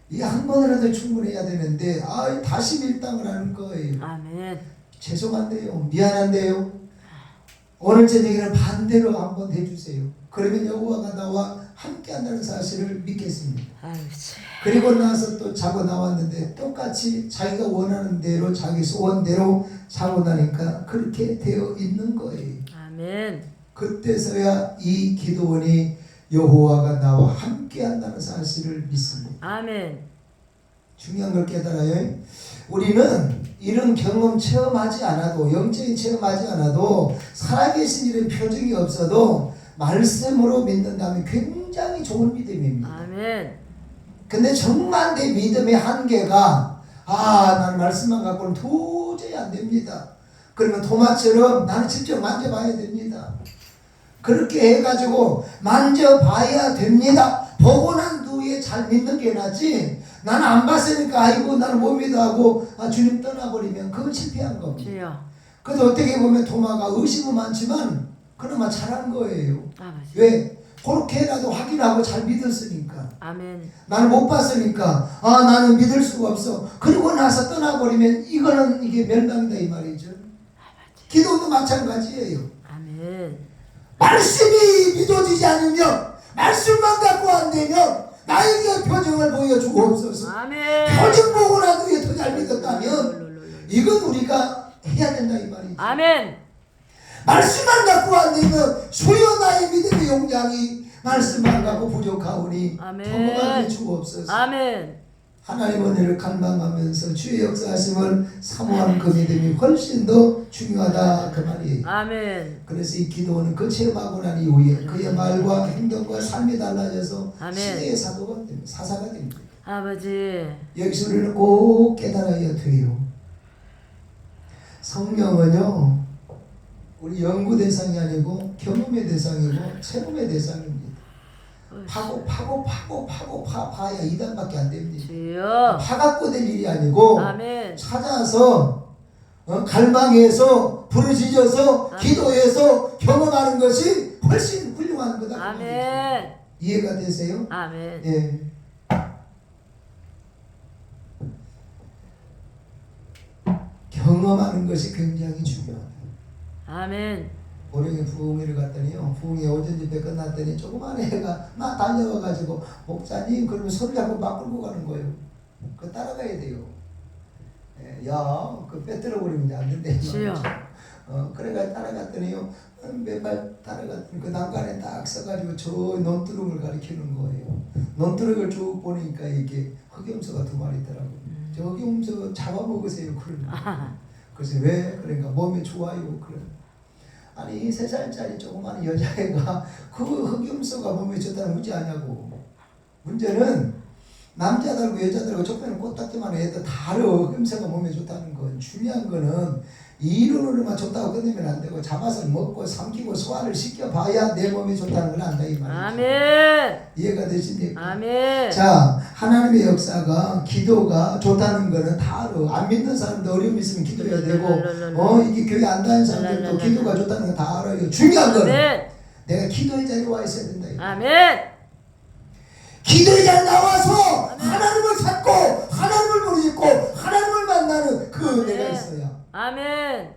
이 한 번이라도 충분해야 되는데 다시 밀당을 하는 거예요. 아멘. 죄송한데요, 미안한데요, 오늘 저녁에는 반대로 한번 해주세요. 그러면 여호와가 나와 함께한다는 사실을 믿겠습니다. 아버지. 그리고 나서 또 자고 나왔는데 똑같이 자기가 원하는 대로 자기 소원대로 자고 나니까 그렇게 되어 있는 거예요. 아멘. 그때서야 이 기도원이 여호와가 나와 함께한다는 사실을 믿습니다. 아멘. 중요한 걸 깨달아요. 우리는 이런 경험 체험하지 않아도, 영적인 체험하지 않아도, 살아계신 이런 표정이 없어도 말씀으로 믿는다면 굉장히 좋은 믿음입니다. 아멘. 근데 정말 내 믿음의 한계가 나는 말씀만 갖고는 도저히 안 됩니다. 그러면 토마처럼 나는 직접 만져봐야 됩니다. 그렇게 해가지고 만져봐야 됩니다. 보고 난 뒤에 잘 믿는 게 낫지, 나는 안 봤으니까 아이고 나는 못 믿어 하고 주님 떠나버리면 그건 실패한 겁니다. 주여. 그래서 어떻게 보면 토마가 의심은 많지만 그나마 잘한 거예요. 아버지. 왜? 그렇게라도 확인하고 잘 믿었으니까. 아멘. 나는 못 봤으니까 나는 믿을 수가 없어. 그리고 나서 떠나버리면 이게 멸망이다 이 말이죠. 기도도 마찬가지예요. 아멘. 말씀이 믿어지지 않으면, 말씀만 갖고 안 되면 나에게 표정을 보여주옵소서. 아멘. 표정 보고 나도 더 잘 믿었다면 이건 우리가 해야 된다 이 말이죠. 아멘. 말씀만 갖고 안 되면 주여 나의 믿음의 용량이 말씀만 갖고 부족하오니 아멘. 통곡하게 주옵소서. 아멘. 하나님 은혜를 간망하면서 주의 역사하심을 사모하는 그 믿음이 훨씬 더 중요하다 그 말이에요. 아멘. 그래서 이 기도는 그 체험하고 난 이후에 그의 말과 행동과 삶이 달라져서 아멘. 시대의 사도가 됩니다. 사사가 됩니다. 아버지. 여기서 우리는 꼭 깨달아야 돼요. 성령은요, 우리 연구 대상이 아니고 경험의 대상이고 체험의 대상입니다. 파야 이단밖에 안 됩니다. 주여. 파갖고 될 일이 아니고 아멘. 찾아서 갈망해서 부르짖어서 아멘. 기도해서 경험하는 것이 훨씬 훌륭한 거다. 아멘. 이해가 되세요? 아멘. 예. 경험하는 것이 굉장히 중요합니다. 아멘. 보령에 부흥회를 갔더니요, 부흥회 오전 집회 끝났더니 조그만 애가 막 달려와가지고 목사님 그러면 손을 잡고 막 끌고 가는 거예요. 그거 따라가야 돼요. 예, 야, 그 빼뜨려 버리면 안 된대. 주여. 그래가 따라갔더니요, 맨발 따라갔더니 그 난간에 딱 서가지고 저 논두렁을 가리키는 거예요. 논두렁을 쭉 보니까 이게 흑염소가 2마리 있더라고요. 저 흑염소 잡아먹으세요. 그러는 거예요. 그래서 왜? 그러니까 몸에 좋아요. 그래. 아니 3살짜리 조그마한 여자애가 그 흑염소가 몸에 좋다는 문제 아냐고. 문제는 남자들하고 여자들하고 족배는 꽃다기만 해도 다르. 흑염소가 몸에 좋다는 건 중요한 거는 이론으로만 좋다고 끝내면 안 되고 잡아서 먹고 삼키고 소화를 시켜봐야 내 몸에 좋다는 걸 안다 이 말이죠. 아멘. 이해가 되십니까? 아멘. 자, 하나님의 역사가 기도가 좋다는 거는 다 알아. 안 믿는 사람도 어려움 있으면 기도해야 되고 이게 교회 안 다니는 사람들도 기도가 좋다는 거 다 알아요. 중요한 거는 내가 기도의 자리에 와 있어야 된다. 아멘. 기도의 자리에 나와서 하나님을 찾고 하나님을 부르짖고 하나님을 만나는 그 내가 있어야. 아멘.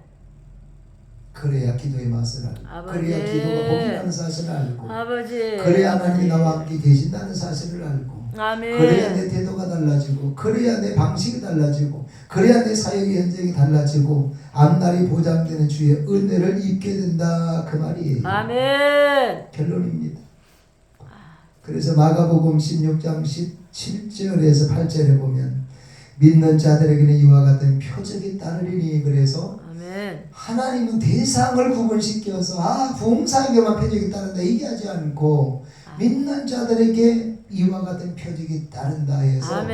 그래야 기도의 맛을 알고 아버지. 그래야 기도가 복이라는 사실을 알고 아버지. 그래야 하나님이 나와 함께 계신다는 사실을 알고 아멘. 그래야 내 태도가 달라지고 그래야 내 방식이 달라지고 그래야 내 사역의 현장이 달라지고 앞날이 보장되는 주의 은혜를 입게 된다 그 말이에요. 아멘. 결론입니다. 그래서 마가복음 16장 17절에서 8절에 보면 믿는 자들에게는 이와 같은 표적이 따르리니 그래서 하나님은 대상을 구분시켜서 부흥사에게만 표적이 따른다 얘기하지 않고 믿는 자들에게 이와 같은 표적이 따른다 해서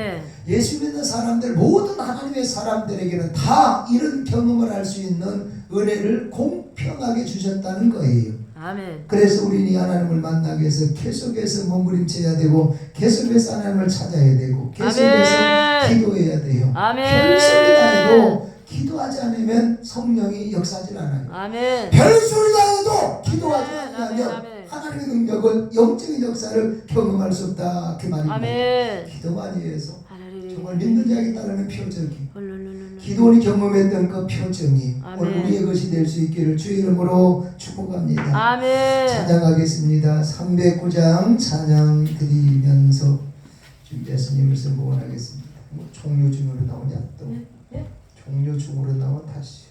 예수 믿는 사람들 모든 하나님의 사람들에게는 다 이런 경험을 할 수 있는 은혜를 공평하게 주셨다는 거예요. 아멘. 그래서 우리는 이 하나님을 만나기 위해서 계속해서 몸부림쳐야 되고 계속해서 하나님을 찾아야 되고 계속해서 기도해야 돼요. 별소리 다 해도 기도하지 않으면 성령이 역사하지 않아요. 별소리 다 해도 기도하지 않으면 하나님의 능력을 영적인 역사를 경험할 수 없다 그 말입니다. 기도만 해서 정말 믿는 자에게 따르는 표적이 기도원이 경험했던 그 표정이 오늘 우리의 것이 될 수 있기를 주의 이름으로 축복합니다. 찬양하겠습니다. 309장 찬양 드리면서 준비하신 예물을 모원하겠습니다. 뭐 종료 중으로 나오냐 또 종료 중으로 나와 다시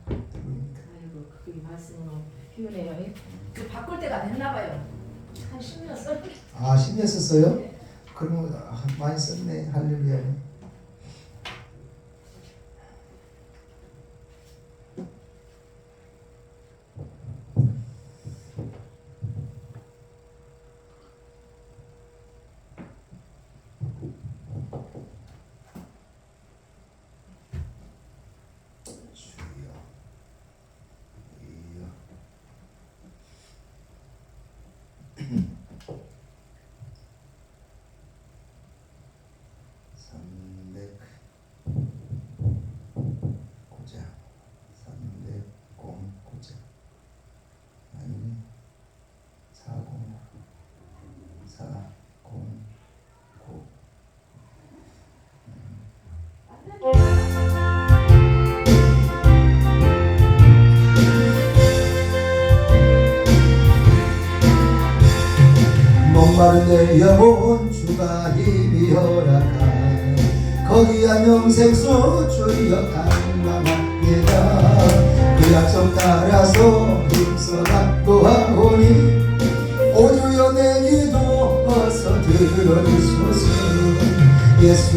들으니까. 아이고 그게 말씀으로 표현해요. 그 바꿀 때가 됐나봐요. 한 10년 썼. 10년 썼어요? 네. 그러면 많이 썼네. 할렐루야. 목마른 내 영혼 주가 힘이 허락한 거기한 영생수 주여 강망합니다. 그 약속 따라서 힘써 갖고 하오니 오주여 내 기도 어서 들어주소서. 예수